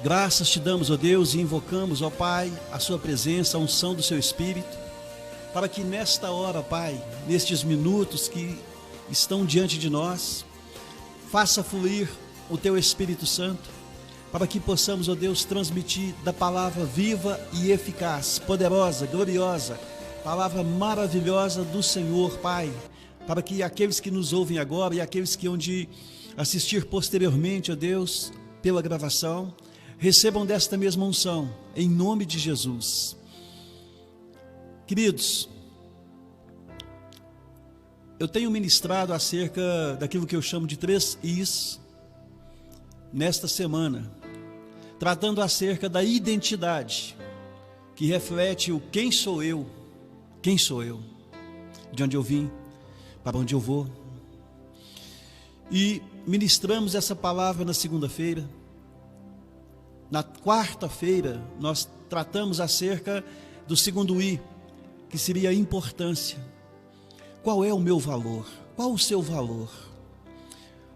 Graças te damos, ó Deus, e invocamos, ó Pai, a sua presença, a unção do seu Espírito, para que nesta hora, Pai, nestes minutos que estão diante de nós, faça fluir o teu Espírito Santo, para que possamos, ó Deus, transmitir da palavra viva e eficaz, poderosa, gloriosa, palavra maravilhosa do Senhor, Pai, para que aqueles que nos ouvem agora e aqueles que hão de assistir posteriormente, ó Deus, pela gravação, recebam desta mesma unção, em nome de Jesus. Queridos, eu tenho ministrado acerca daquilo que eu chamo de 3 Is nesta semana, tratando acerca da identidade, que reflete o quem sou eu, de onde eu vim, para onde eu vou. E ministramos essa palavra na segunda-feira. Na quarta-feira, nós tratamos acerca do 2º I, que seria a importância. Qual é o meu valor? Qual o seu valor?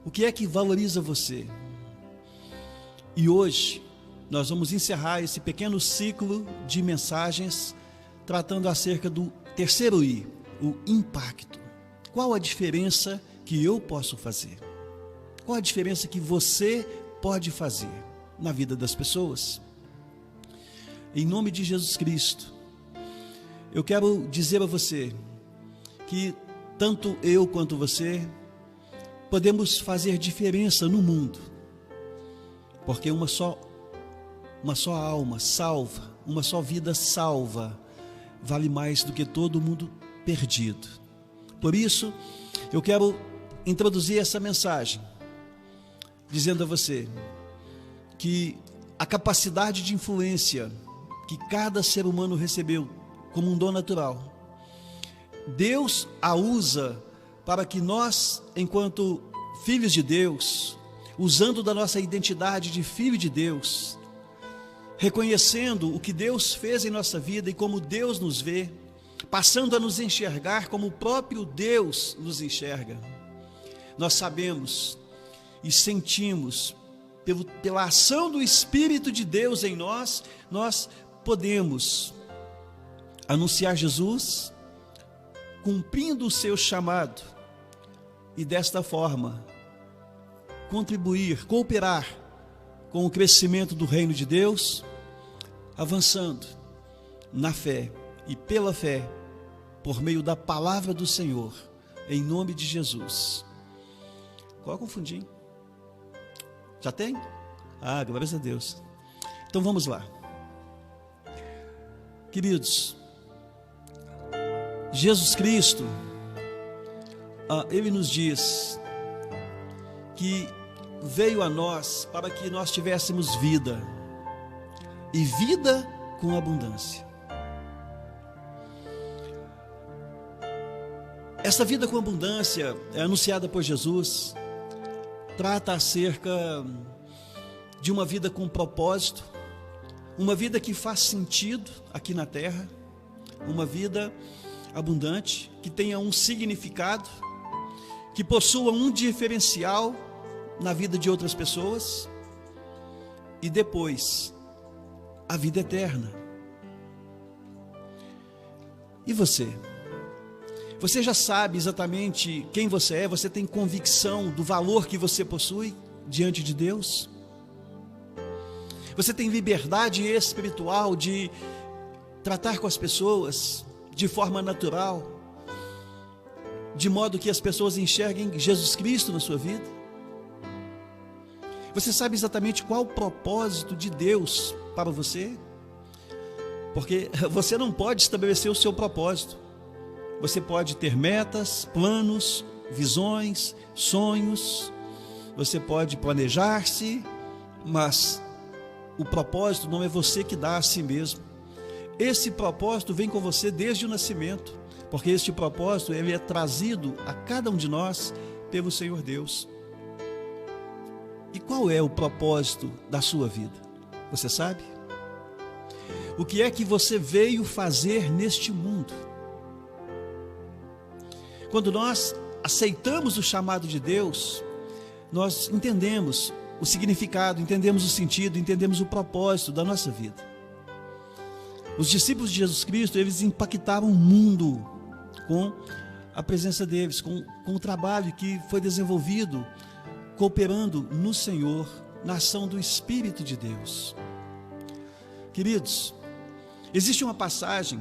O que é que valoriza você? E hoje, nós vamos encerrar esse pequeno ciclo de mensagens, tratando acerca do 3º I, o impacto. Qual a diferença que eu posso fazer? Qual a diferença que você pode fazer na vida das pessoas? Em nome de Jesus Cristo, eu quero dizer a você que tanto eu quanto você podemos fazer diferença no mundo, porque uma só alma salva, uma só vida salva, vale mais do que todo mundo perdido. Por isso, eu quero introduzir essa mensagem, dizendo a você que a capacidade de influência que cada ser humano recebeu como um dom natural, Deus a usa para que nós, enquanto filhos de Deus, usando da nossa identidade de filho de Deus, reconhecendo o que Deus fez em nossa vida e como Deus nos vê, passando a nos enxergar como o próprio Deus nos enxerga, nós sabemos e sentimos, pela ação do Espírito de Deus em nós, nós podemos anunciar Jesus, cumprindo o seu chamado, e desta forma contribuir, cooperar com o crescimento do reino de Deus, avançando na fé e pela fé, por meio da palavra do Senhor, em nome de Jesus. Coloca um fundinho. Já tem? Ah, glórias a Deus. Então vamos lá. Queridos, Jesus Cristo, Ele nos diz que veio a nós para que nós tivéssemos vida, e vida com abundância. Essa vida com abundância é anunciada por Jesus, trata acerca de uma vida com propósito, uma vida que faz sentido aqui na terra, uma vida abundante, que tenha um significado, que possua um diferencial na vida de outras pessoas, e depois a vida eterna. E você? Você já sabe exatamente quem você é? Você tem convicção do valor que você possui diante de Deus? Você tem liberdade espiritual de tratar com as pessoas de forma natural, de modo que as pessoas enxerguem Jesus Cristo na sua vida? Você sabe exatamente qual o propósito de Deus para você? Porque você não pode estabelecer o seu propósito. Você pode ter metas, planos, visões, sonhos, você pode planejar-se, mas o propósito não é você que dá a si mesmo. Esse propósito vem com você desde o nascimento, porque este propósito ele é trazido a cada um de nós pelo Senhor Deus. E qual é o propósito da sua vida? Você sabe? O que é que você veio fazer neste mundo? Quando nós aceitamos o chamado de Deus, nós entendemos o significado, entendemos o sentido, entendemos o propósito da nossa vida. Os discípulos de Jesus Cristo, eles impactaram o mundo com a presença deles, com o trabalho que foi desenvolvido, cooperando no Senhor, na ação do Espírito de Deus. Queridos, existe uma passagem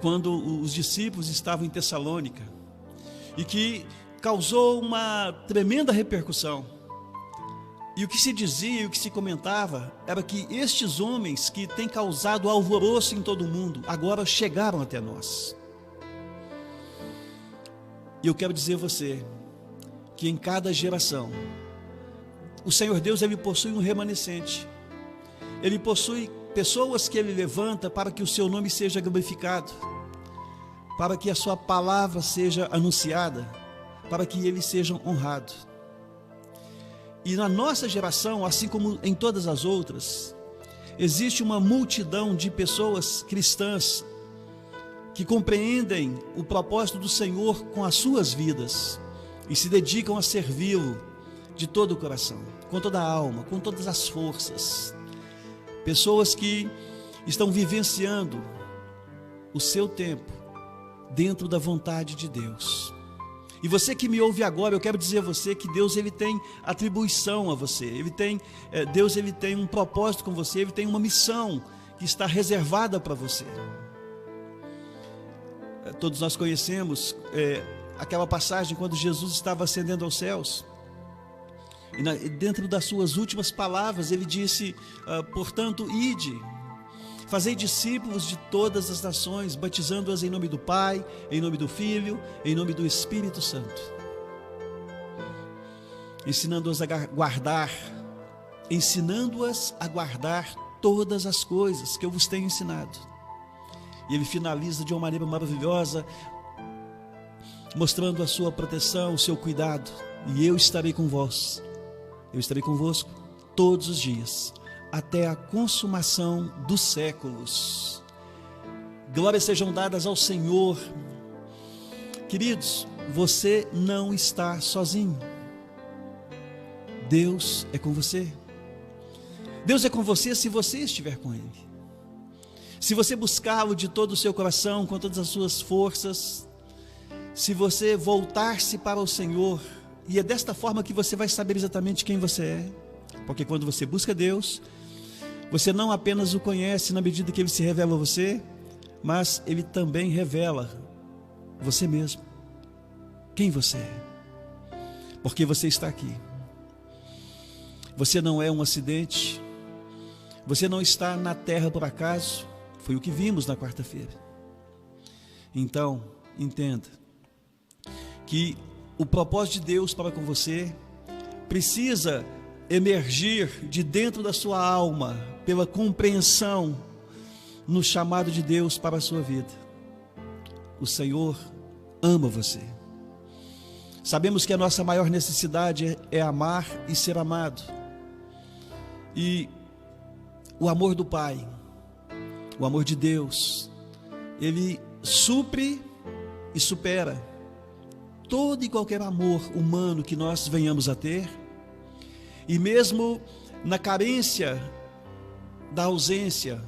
quando os discípulos estavam em Tessalônica e que causou uma tremenda repercussão. E o que se dizia e o que se comentava era que estes homens que têm causado alvoroço em todo o mundo agora chegaram até nós. E eu quero dizer a você que em cada geração o Senhor Deus, ele possui um remanescente. Ele possui pessoas que ele levanta para que o seu nome seja glorificado, para que a sua palavra seja anunciada, para que ele seja honrado. E na nossa geração, assim como em todas as outras, existe uma multidão de pessoas cristãs que compreendem o propósito do Senhor com as suas vidas e se dedicam a servi-lo de todo o coração, com toda a alma, com todas as forças. Pessoas que estão vivenciando o seu tempo dentro da vontade de Deus. E você que me ouve agora, eu quero dizer a você que Deus, ele tem atribuição a você, Deus ele tem um propósito com você, ele tem uma missão que está reservada para você. Todos nós conhecemos aquela passagem quando Jesus estava ascendendo aos céus, e dentro das suas últimas palavras ele disse, portanto, ide, fazei discípulos de todas as nações, batizando-as em nome do Pai, em nome do Filho, em nome do Espírito Santo, ensinando-as a guardar todas as coisas que eu vos tenho ensinado. E ele finaliza de uma maneira maravilhosa, mostrando a sua proteção, o seu cuidado. E eu estarei convosco todos os dias, até a consumação dos séculos. Glórias sejam dadas ao Senhor. Queridos, você não está sozinho. Deus é com você. Deus é com você se você estiver com Ele. Se você buscá-lo de todo o seu coração, com todas as suas forças, se você voltar-se para o Senhor, e é desta forma que você vai saber exatamente quem você é, porque quando você busca Deus, você não apenas o conhece na medida que Ele se revela a você, mas Ele também revela você mesmo, quem você é, porque você está aqui. Você não é um acidente, você não está na terra por acaso, foi o que vimos na quarta-feira. Então, entenda que o propósito de Deus para com você precisa emergir de dentro da sua alma pela compreensão no chamado de Deus para a sua vida. O Senhor ama você. Sabemos que a nossa maior necessidade é amar e ser amado. E o amor do Pai, o amor de Deus, ele supre e supera todo e qualquer amor humano que nós venhamos a ter, e mesmo na carência da ausência,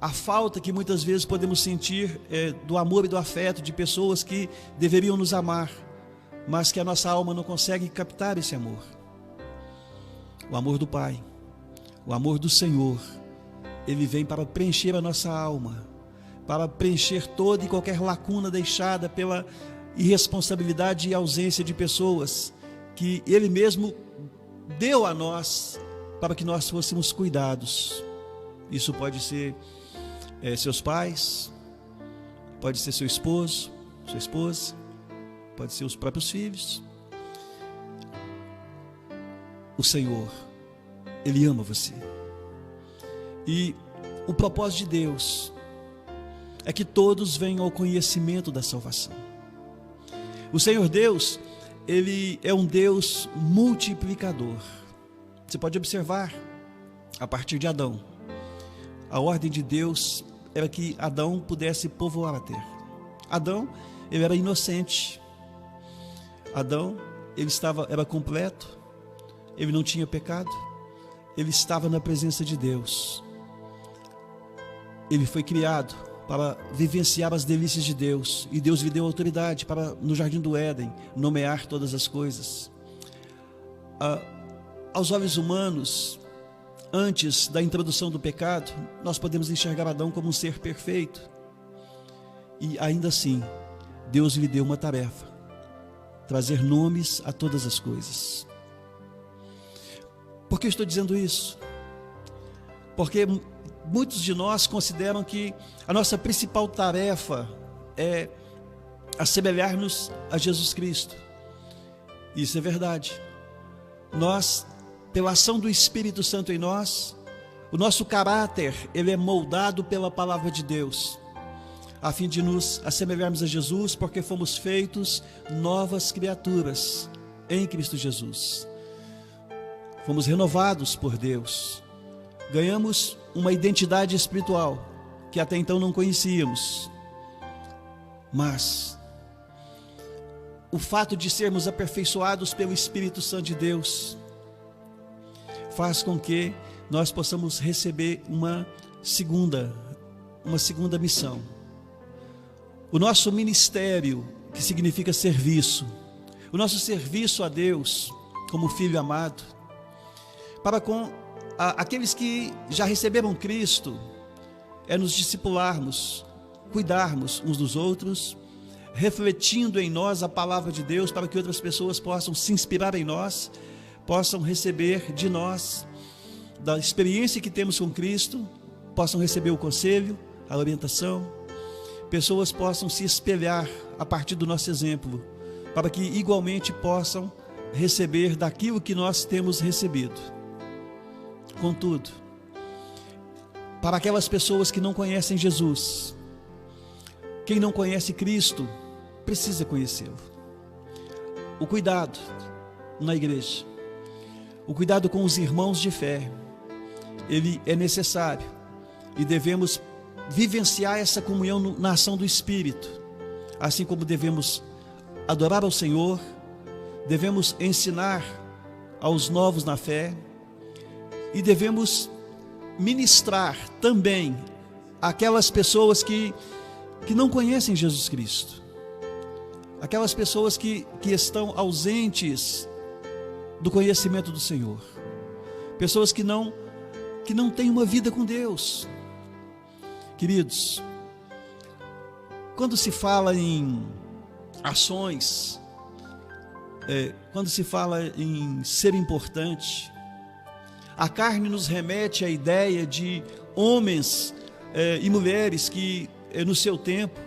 a falta que muitas vezes podemos sentir do amor e do afeto de pessoas que deveriam nos amar, mas que a nossa alma não consegue captar esse amor. O amor do Pai, o amor do Senhor, ele vem para preencher a nossa alma, para preencher toda e qualquer lacuna deixada pela irresponsabilidade e ausência de pessoas que Ele mesmo deu a nós para que nós fôssemos cuidados. Isso pode ser seus pais, pode ser seu esposo, sua esposa, pode ser os próprios filhos. O Senhor, Ele ama você. E o propósito de Deus é que todos venham ao conhecimento da salvação. O Senhor Deus, Ele é um Deus multiplicador. Você pode observar, a partir de Adão, a ordem de Deus era que Adão pudesse povoar a terra. Adão, ele era inocente. Adão, ele era completo. ele não tinha pecado, ele estava na presença de Deus. Ele foi criado para vivenciar as delícias de Deus, e Deus lhe deu autoridade para, no jardim do Éden, nomear todas as coisas. Aos olhos humanos, antes da introdução do pecado, nós podemos enxergar Adão como um ser perfeito, e ainda assim, Deus lhe deu uma tarefa: trazer nomes a todas as coisas. Por que eu estou dizendo isso? Porque muitos de nós consideram que a nossa principal tarefa é assemelhar-nos a Jesus Cristo. Isso é verdade. Nós, pela ação do Espírito Santo em nós, o nosso caráter, ele é moldado pela palavra de Deus, a fim de nos assemelharmos a Jesus, porque fomos feitos novas criaturas em Cristo Jesus. Fomos renovados por Deus. Ganhamos uma identidade espiritual que até então não conhecíamos. Mas o fato de sermos aperfeiçoados pelo Espírito Santo de Deus faz com que nós possamos receber uma segunda missão. O nosso ministério, que significa serviço, o nosso serviço a Deus como filho amado, para com aqueles que já receberam Cristo, é nos discipularmos, cuidarmos uns dos outros, refletindo em nós a palavra de Deus, para que outras pessoas possam se inspirar em nós, possam receber de nós, da experiência que temos com Cristo, possam receber o conselho, a orientação, pessoas possam se espelhar a partir do nosso exemplo, para que igualmente possam receber daquilo que nós temos recebido. Contudo, para aquelas pessoas que não conhecem Jesus, quem não conhece Cristo, precisa conhecê-lo. O cuidado na igreja, o cuidado com os irmãos de fé, ele é necessário, e devemos vivenciar essa comunhão na ação do Espírito, assim como devemos adorar ao Senhor, devemos ensinar aos novos na fé, e devemos ministrar também aquelas pessoas que não conhecem Jesus Cristo, aquelas pessoas que estão ausentes do conhecimento do Senhor, pessoas que não têm uma vida com Deus. Queridos, quando se fala em ações, quando se fala em ser importante, a carne nos remete à ideia de homens e mulheres que, no seu tempo,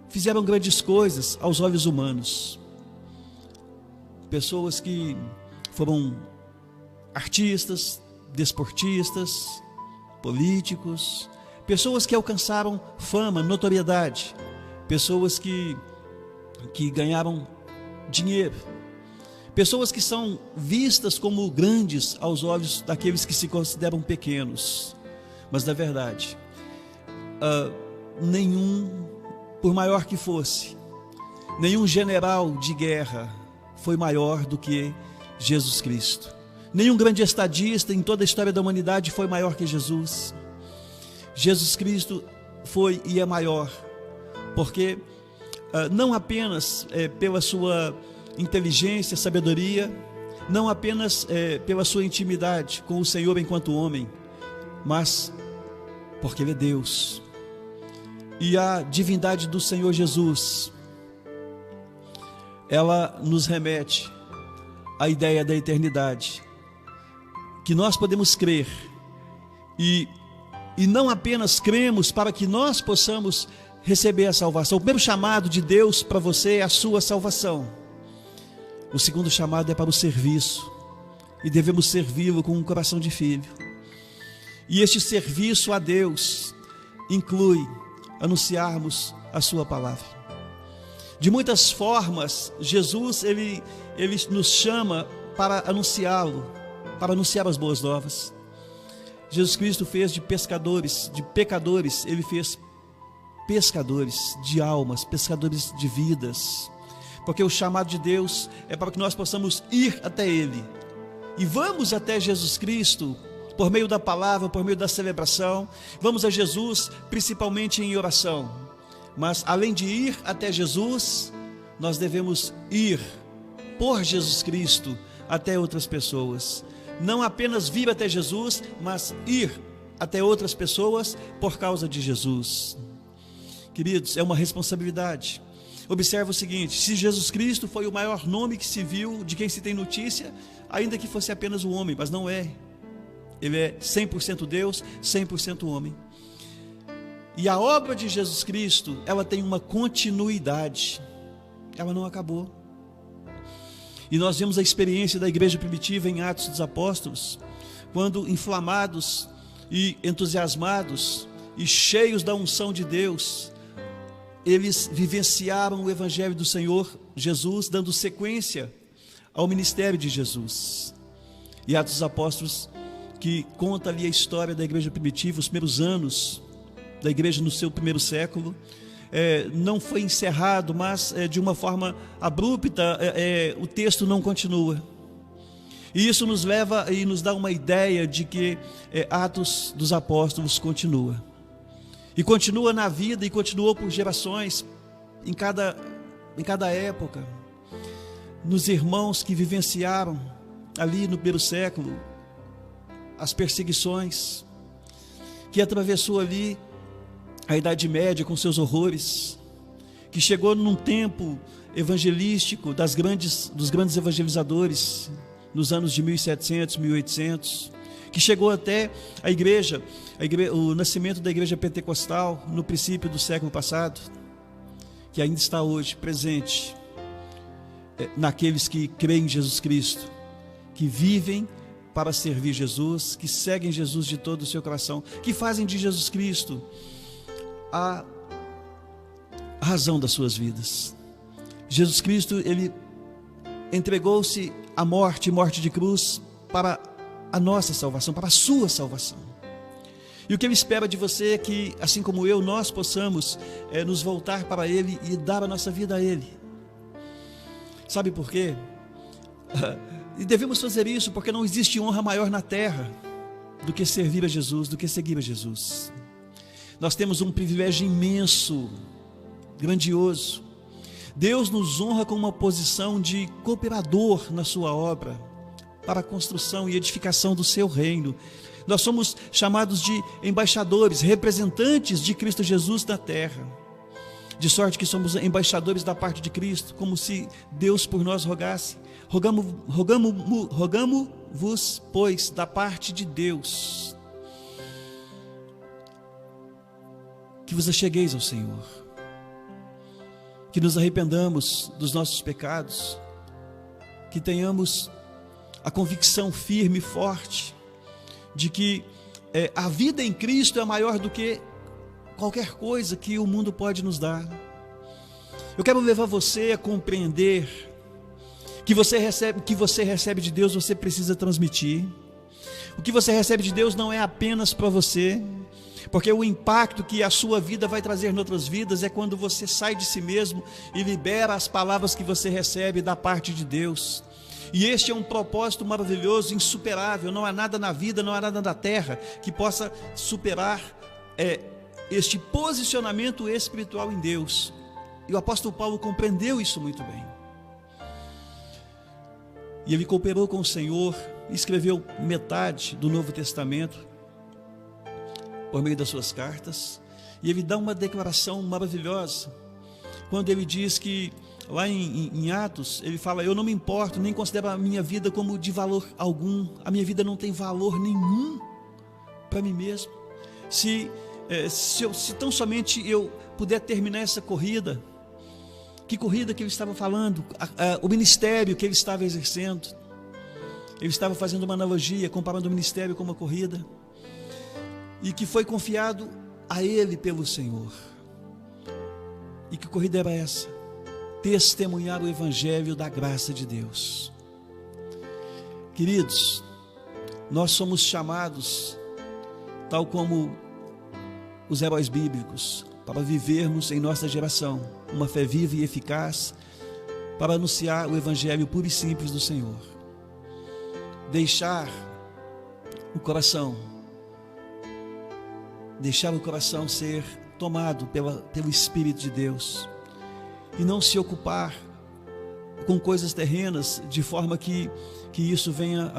fizeram grandes coisas aos olhos humanos. Pessoas que foram artistas, desportistas, políticos, pessoas que alcançaram fama, notoriedade, pessoas que ganharam dinheiro, pessoas que são vistas como grandes aos olhos daqueles que se consideram pequenos. Mas na verdade, nenhum, por maior que fosse, nenhum general de guerra foi maior do que Jesus Cristo. Nenhum grande estadista em toda a história da humanidade foi maior que Jesus. Jesus Cristo foi e é maior, porque não apenas pela sua inteligência, sabedoria, não apenas pela sua intimidade com o Senhor enquanto homem, mas porque Ele é Deus. E a divindade do Senhor Jesus, ela nos remete à ideia da eternidade, que nós podemos crer, e não apenas cremos para que nós possamos receber a salvação. O primeiro chamado de Deus para você é a sua salvação. O segundo chamado é para o serviço, e devemos servi-lo com um coração de filho. E este serviço a Deus inclui anunciarmos a sua palavra. De muitas formas, Jesus ele nos chama para anunciá-lo, para anunciar as boas novas. Jesus Cristo fez de pescadores, de pecadores, Ele fez pescadores de almas, pescadores de vidas, porque o chamado de Deus é para que nós possamos ir até Ele, e vamos até Jesus Cristo por meio da palavra, por meio da celebração. Vamos a Jesus principalmente em oração, mas além de ir até Jesus, nós devemos ir por Jesus Cristo até outras pessoas. Não apenas vir até Jesus, mas ir até outras pessoas por causa de Jesus. Queridos, é uma responsabilidade. Observa o seguinte: se Jesus Cristo foi o maior nome que se viu, de quem se tem notícia, ainda que fosse apenas um homem, mas não é. Ele é 100% Deus, 100% homem. E a obra de Jesus Cristo, ela tem uma continuidade. Ela não acabou. E nós vemos a experiência da igreja primitiva em Atos dos Apóstolos, quando inflamados e entusiasmados e cheios da unção de Deus, eles vivenciaram o evangelho do Senhor Jesus, dando sequência ao ministério de Jesus. E Atos dos Apóstolos, que conta ali a história da igreja primitiva, os primeiros anos da igreja no seu primeiro século, não foi encerrado, mas de uma forma abrupta, o texto não continua. E isso nos leva e nos dá uma ideia de que Atos dos Apóstolos continua. E continua na vida, e continuou por gerações, em cada época, nos irmãos que vivenciaram ali no primeiro século as perseguições, que atravessou ali a Idade Média com seus horrores, que chegou num tempo evangelístico dos grandes evangelizadores nos anos de 1700, 1800, que chegou até o nascimento da igreja pentecostal no princípio do século passado, que ainda está hoje presente naqueles que creem em Jesus Cristo, que vivem para servir Jesus, que seguem Jesus de todo o seu coração, que fazem de Jesus Cristo a razão das suas vidas. Jesus Cristo, ele entregou-se à morte de cruz para a nossa salvação, para a sua salvação. E o que ele espera de você é que, assim como eu, nós possamos nos voltar para ele e dar a nossa vida a ele. Sabe por quê? E devemos fazer isso porque não existe honra maior na terra do que servir a Jesus, do que seguir a Jesus. Nós temos um privilégio imenso, grandioso. Deus nos honra com uma posição de cooperador na sua obra, para a construção e edificação do seu reino. Nós somos chamados de embaixadores, representantes de Cristo Jesus na terra, de sorte que somos embaixadores da parte de Cristo, como se Deus por nós rogasse. Rogamo-vos, pois, da parte de Deus, que vos achegueis ao Senhor, que nos arrependamos dos nossos pecados, que tenhamos a convicção firme e forte de que a vida em Cristo é maior do que qualquer coisa que o mundo pode nos dar. Eu quero levar você a compreender que o que você recebe de Deus, você precisa transmitir. O que você recebe de Deus não é apenas para você, porque o impacto que a sua vida vai trazer em outras vidas é quando você sai de si mesmo e libera as palavras que você recebe da parte de Deus. E este é um propósito maravilhoso, insuperável. Não há nada na vida, não há nada na terra que possa superar este posicionamento espiritual em Deus. E o apóstolo Paulo compreendeu isso muito bem. E ele cooperou com o Senhor, escreveu metade do Novo Testamento por meio das suas cartas, e ele dá uma declaração maravilhosa, quando ele diz que, lá em Atos, ele fala: eu não me importo, nem considero a minha vida como de valor algum, a minha vida não tem valor nenhum para mim mesmo, se tão somente eu puder terminar essa corrida. Que corrida que ele estava falando? O ministério que ele estava exercendo. Ele estava fazendo uma analogia, comparando o ministério com uma corrida, e que foi confiado a ele pelo Senhor. E que corrida era essa? Testemunhar o evangelho da graça de Deus. Queridos, nós somos chamados, tal como os heróis bíblicos, para vivermos em nossa geração uma fé viva e eficaz, para anunciar o evangelho puro e simples do Senhor. deixar o coração ser tomado pelo Espírito de Deus e não se ocupar com coisas terrenas de forma que isso venha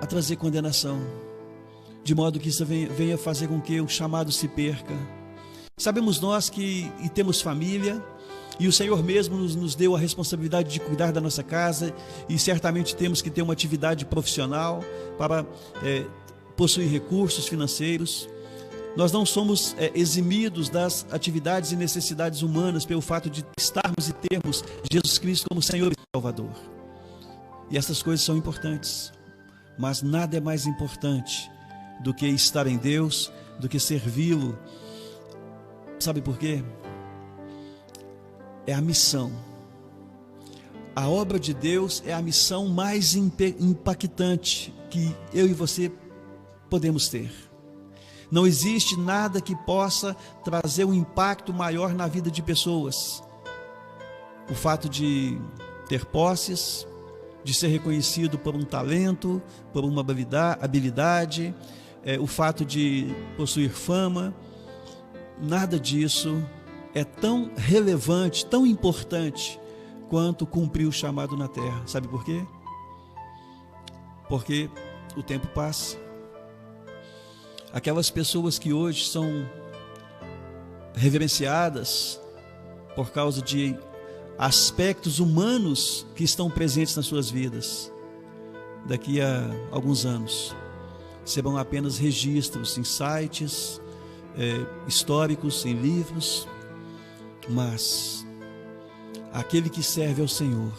a trazer condenação, de modo que isso venha fazer com que o chamado se perca. Sabemos nós que temos família, e o Senhor mesmo nos deu a responsabilidade de cuidar da nossa casa, e certamente temos que ter uma atividade profissional para possuir recursos financeiros. Nós não somos eximidos das atividades e necessidades humanas pelo fato de estarmos e termos Jesus Cristo como Senhor e Salvador. E essas coisas são importantes, mas nada é mais importante do que estar em Deus, do que servi-lo. Sabe por quê? É a missão. A obra de Deus é a missão mais impactante que eu e você podemos ter. Não existe nada que possa trazer um impacto maior na vida de pessoas. O fato de ter posses, de ser reconhecido por um talento, por uma habilidade, o fato de possuir fama, nada disso é tão relevante, tão importante quanto cumprir o chamado na terra. Sabe por quê? Porque o tempo passa. Aquelas pessoas que hoje são reverenciadas por causa de aspectos humanos que estão presentes nas suas vidas, daqui a alguns anos serão apenas registros em sites históricos, em livros. Mas aquele que serve ao Senhor,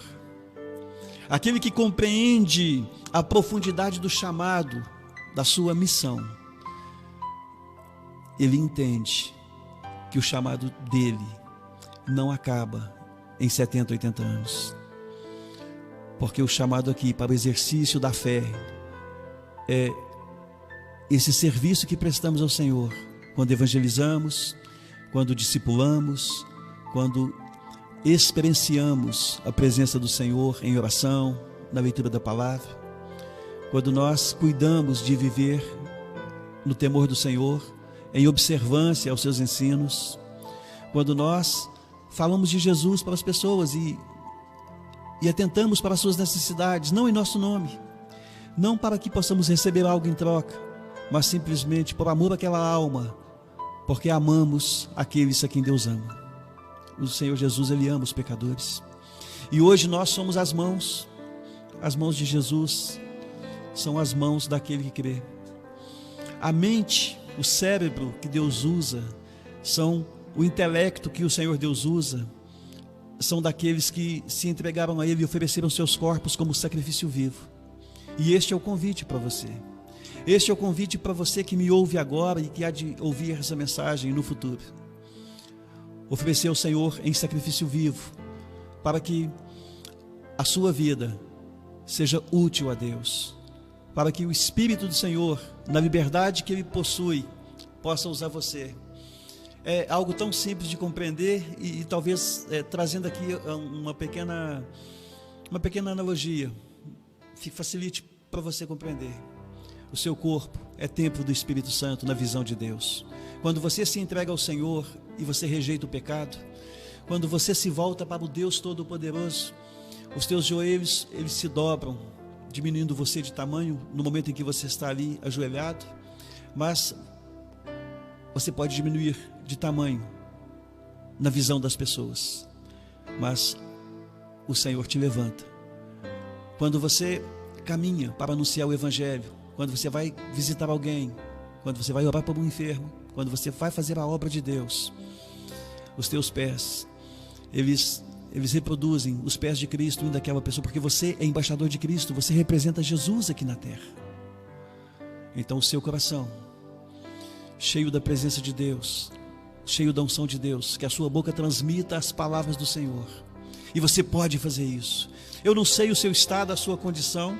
aquele que compreende a profundidade do chamado, da sua missão, ele entende que o chamado dele não acaba em 70, 80 anos. Porque o chamado aqui para o exercício da fé é esse serviço que prestamos ao Senhor, quando evangelizamos, quando discipulamos, quando experienciamos a presença do Senhor em oração, na leitura da palavra, quando nós cuidamos de viver no temor do Senhor, em observância aos seus ensinos, quando nós falamos de Jesus para as pessoas e atentamos para as suas necessidades, não em nosso nome, não para que possamos receber algo em troca, mas simplesmente por amor àquela alma, porque amamos aqueles a quem Deus ama. O Senhor Jesus, Ele ama os pecadores. E hoje nós somos as mãos de Jesus, são as mãos daquele que crê. A mente, o cérebro que Deus usa, são o intelecto que o Senhor Deus usa, são daqueles que se entregaram a Ele e ofereceram seus corpos como sacrifício vivo. E este é o convite para você. Este é o convite para você que me ouve agora e que há de ouvir essa mensagem no futuro. Oferecer ao Senhor em sacrifício vivo, para que a sua vida seja útil a Deus, para que o Espírito do Senhor, na liberdade que Ele possui, possa usar você. É algo tão simples de compreender e talvez trazendo aqui uma pequena analogia, que facilite para você compreender. O seu corpo é templo do Espírito Santo na visão de Deus. Quando você se entrega ao Senhor e você rejeita o pecado, quando você se volta para o Deus Todo-Poderoso, os teus joelhos, eles se dobram, diminuindo você de tamanho no momento em que você está ali ajoelhado, mas você pode diminuir de tamanho na visão das pessoas, mas o Senhor te levanta. Quando você caminha para anunciar o Evangelho, quando você vai visitar alguém, quando você vai orar por um enfermo, quando você vai fazer a obra de Deus, os teus pés, eles reproduzem os pés de Cristo em daquela pessoa, porque você é embaixador de Cristo, você representa Jesus aqui na terra. Então o seu coração, cheio da presença de Deus, cheio da unção de Deus, que a sua boca transmita as palavras do Senhor, e você pode fazer isso. Eu não sei o seu estado, a sua condição,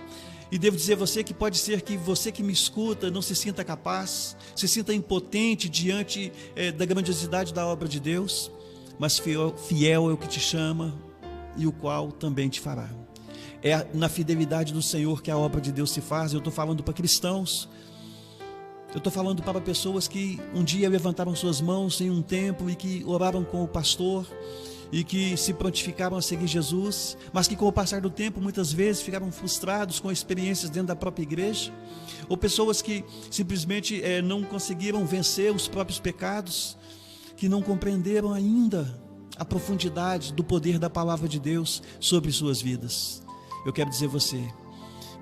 e devo dizer a você que pode ser que você que me escuta não se sinta capaz, se sinta impotente diante da grandiosidade da obra de Deus, mas fiel é o que te chama e o qual também te fará. É na fidelidade do Senhor que a obra de Deus se faz. Eu estou falando para cristãos, eu estou falando para pessoas que um dia levantaram suas mãos em um templo e que oraram com o pastor e que se prontificaram a seguir Jesus, mas que com o passar do tempo muitas vezes ficaram frustrados com experiências dentro da própria igreja, ou pessoas que simplesmente não conseguiram vencer os próprios pecados, que não compreenderam ainda a profundidade do poder da palavra de Deus sobre suas vidas. Eu quero dizer você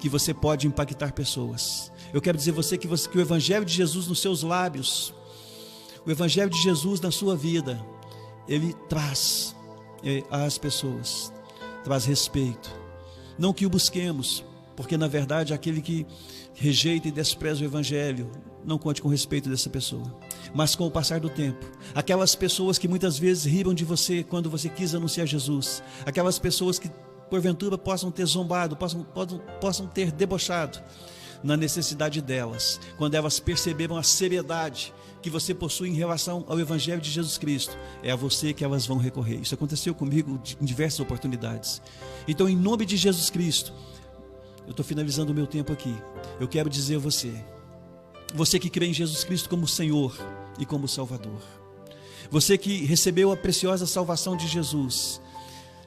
que você pode impactar pessoas. Eu quero dizer você que o Evangelho de Jesus nos seus lábios, o Evangelho de Jesus na sua vida, ele traz às pessoas, traz respeito. Não que o busquemos, porque na verdade aquele que rejeita e despreza o Evangelho, não conte com respeito dessa pessoa. Mas com o passar do tempo, aquelas pessoas que muitas vezes riram de você quando você quis anunciar Jesus, aquelas pessoas que porventura possam ter zombado, possam ter debochado, na necessidade delas, quando elas perceberam a seriedade que você possui em relação ao Evangelho de Jesus Cristo, é a você que elas vão recorrer. Isso aconteceu comigo em diversas oportunidades. Então, em nome de Jesus Cristo, eu estou finalizando o meu tempo aqui. Eu quero dizer a você que crê em Jesus Cristo como Senhor e como Salvador, você que recebeu a preciosa salvação de Jesus,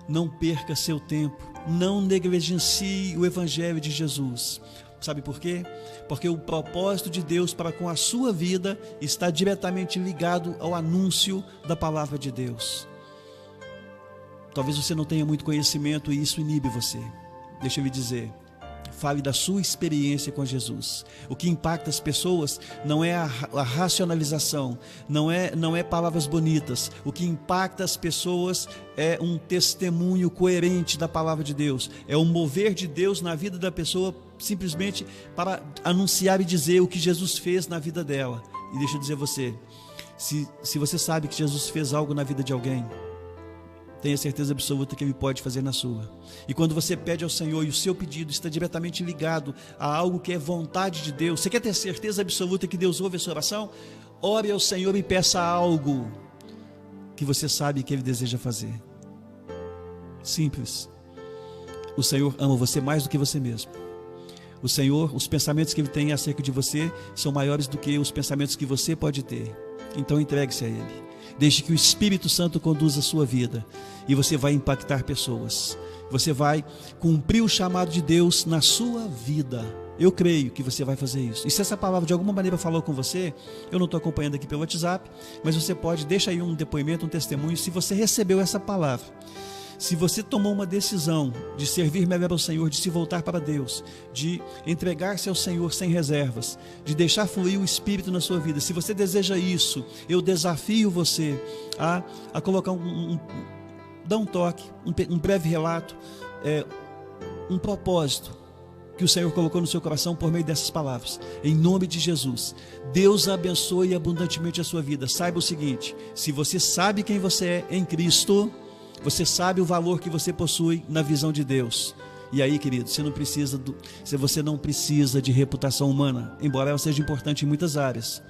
não perca seu tempo, não negligencie o Evangelho de Jesus. Sabe por quê? Porque o propósito de Deus para com a sua vida está diretamente ligado ao anúncio da palavra de Deus. Talvez você não tenha muito conhecimento e isso inibe você. Deixa eu lhe dizer, fale da sua experiência com Jesus. O que impacta as pessoas não é a racionalização, não é palavras bonitas. O que impacta as pessoas é um testemunho coerente da palavra de Deus. É o mover de Deus na vida da pessoa, simplesmente para anunciar e dizer o que Jesus fez na vida dela. E deixa eu dizer a você, se você sabe que Jesus fez algo na vida de alguém, tenha certeza absoluta que Ele pode fazer na sua. E quando você pede ao Senhor e o seu pedido está diretamente ligado a algo que é vontade de Deus, você quer ter certeza absoluta que Deus ouve a sua oração? Ore ao Senhor e peça algo que você sabe que Ele deseja fazer. Simples. O Senhor ama você mais do que você mesmo. O Senhor, os pensamentos que Ele tem acerca de você são maiores do que os pensamentos que você pode ter. Então entregue-se a Ele. Deixe que o Espírito Santo conduza a sua vida e você vai impactar pessoas. Você vai cumprir o chamado de Deus na sua vida. Eu creio que você vai fazer isso. E se essa palavra de alguma maneira falou com você, eu não estou acompanhando aqui pelo WhatsApp, mas você pode, deixa aí um depoimento, um testemunho, se você recebeu essa palavra. Se você tomou uma decisão de servir melhor ao Senhor, de se voltar para Deus, de entregar-se ao Senhor sem reservas, de deixar fluir o Espírito na sua vida, se você deseja isso, eu desafio você a colocar dar um toque, um breve relato, um propósito que o Senhor colocou no seu coração por meio dessas palavras. Em nome de Jesus, Deus abençoe abundantemente a sua vida. Saiba o seguinte, se você sabe quem você é em Cristo, você sabe o valor que você possui na visão de Deus. E aí, querido, você não precisa de reputação humana, embora ela seja importante em muitas áreas.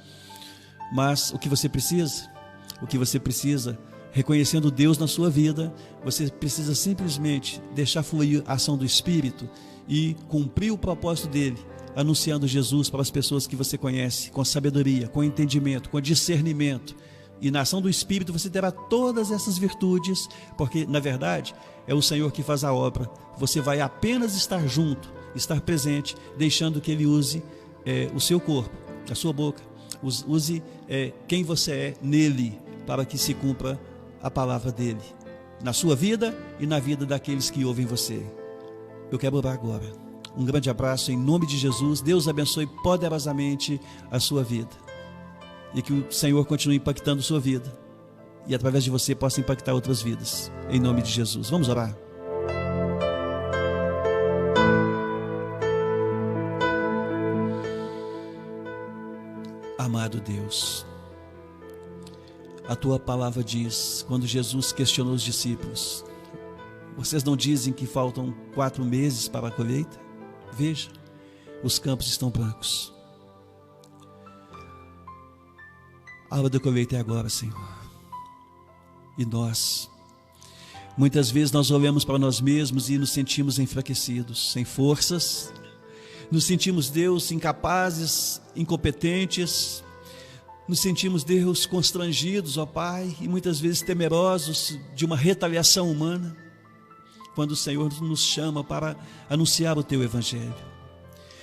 Mas o que você precisa, reconhecendo Deus na sua vida, você precisa simplesmente deixar fluir a ação do Espírito e cumprir o propósito dele, anunciando Jesus para as pessoas que você conhece, com sabedoria, com entendimento, com discernimento. E na ação do Espírito você terá todas essas virtudes, porque na verdade é o Senhor que faz a obra. Você vai apenas estar junto, estar presente, deixando que Ele use o seu corpo, a sua boca, use quem você é nele, para que se cumpra a palavra dele, na sua vida e na vida daqueles que ouvem você. Eu quero orar agora. Um grande abraço em nome de Jesus. Deus abençoe poderosamente a sua vida. E que o Senhor continue impactando sua vida. E através de você possa impactar outras vidas. Em nome de Jesus. Vamos orar. Amado Deus, a tua palavra diz, quando Jesus questionou os discípulos, vocês não dizem que faltam 4 meses para a colheita? Veja, os campos estão brancos. A hora da colheita é agora, Senhor. E nós Muitas vezes nós olhamos para nós mesmos e nos sentimos enfraquecidos, sem forças, nos sentimos, Deus, incapazes, incompetentes, nos sentimos, Deus, constrangidos, ó Pai, e muitas vezes temerosos de uma retaliação humana, quando o Senhor nos chama para anunciar o Teu Evangelho.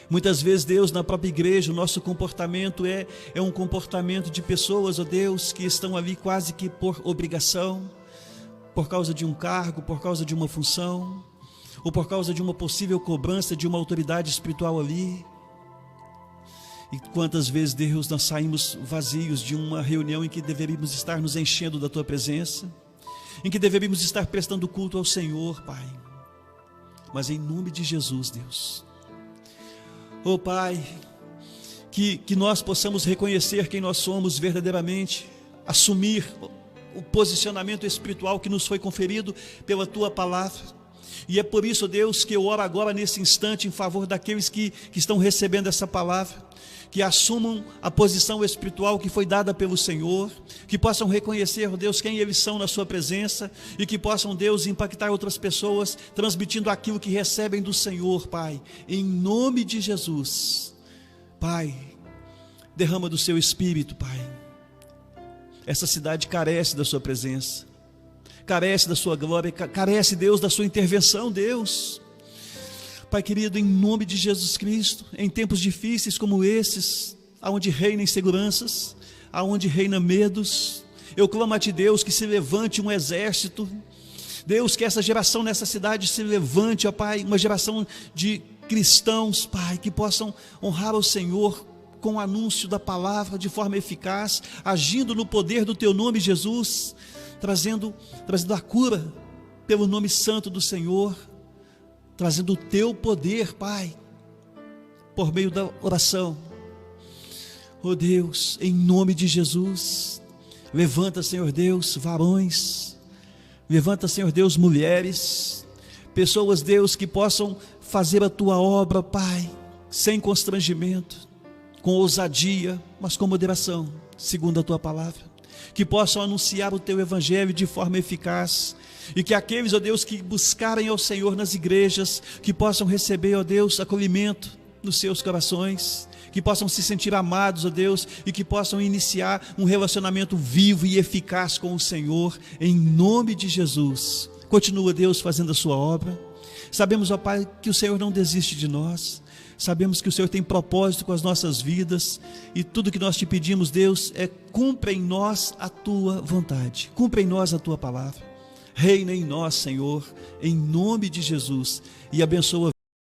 Muitas vezes, Deus, na própria igreja, o nosso comportamento é um comportamento de pessoas, ó Deus, que estão ali quase que por obrigação, por causa de um cargo, por causa de uma função, ou por causa de uma possível cobrança de uma autoridade espiritual ali. E quantas vezes, Deus, nós saímos vazios de uma reunião em que deveríamos estar nos enchendo da Tua presença, em que deveríamos estar prestando culto ao Senhor, Pai. Mas em nome de Jesus, Deus, ó Pai, que nós possamos reconhecer quem nós somos verdadeiramente, assumir o posicionamento espiritual que nos foi conferido pela Tua palavra. E é por isso, Deus, que eu oro agora nesse instante em favor daqueles que estão recebendo essa palavra, que assumam a posição espiritual que foi dada pelo Senhor, que possam reconhecer, Deus, quem eles são na Sua presença, e que possam, Deus, impactar outras pessoas, transmitindo aquilo que recebem do Senhor, Pai, em nome de Jesus. Pai, derrama do Seu Espírito, Pai. Essa cidade carece da Sua presença, carece da Sua glória, carece, Deus, da Sua intervenção, Deus. Pai querido, em nome de Jesus Cristo, em tempos difíceis como esses, aonde reina inseguranças, aonde reina medos, eu clamo a Ti, Deus, que se levante um exército, Deus, que essa geração nessa cidade se levante, ó Pai, uma geração de cristãos, Pai, que possam honrar ao Senhor com o anúncio da palavra de forma eficaz, agindo no poder do Teu nome, Jesus, trazendo a cura pelo nome santo do Senhor, trazendo o Teu poder, Pai, por meio da oração. Oh Deus, em nome de Jesus, levanta, Senhor Deus, varões, levanta, Senhor Deus, mulheres, pessoas, Deus, que possam fazer a Tua obra, Pai, sem constrangimento, com ousadia, mas com moderação, segundo a Tua palavra, que possam anunciar o Teu Evangelho de forma eficaz, e que aqueles, ó Deus, que buscarem ao Senhor nas igrejas, que possam receber, ó Deus, acolhimento nos seus corações, que possam se sentir amados, ó Deus, e que possam iniciar um relacionamento vivo e eficaz com o Senhor, em nome de Jesus. Continua, Deus, fazendo a Sua obra. Sabemos, ó Pai, que o Senhor não desiste de nós, sabemos que o Senhor tem propósito com as nossas vidas, e tudo que nós Te pedimos, Deus, é cumpra em nós a Tua vontade, cumpra em nós a Tua palavra. Reina em nós, Senhor, em nome de Jesus, e abençoa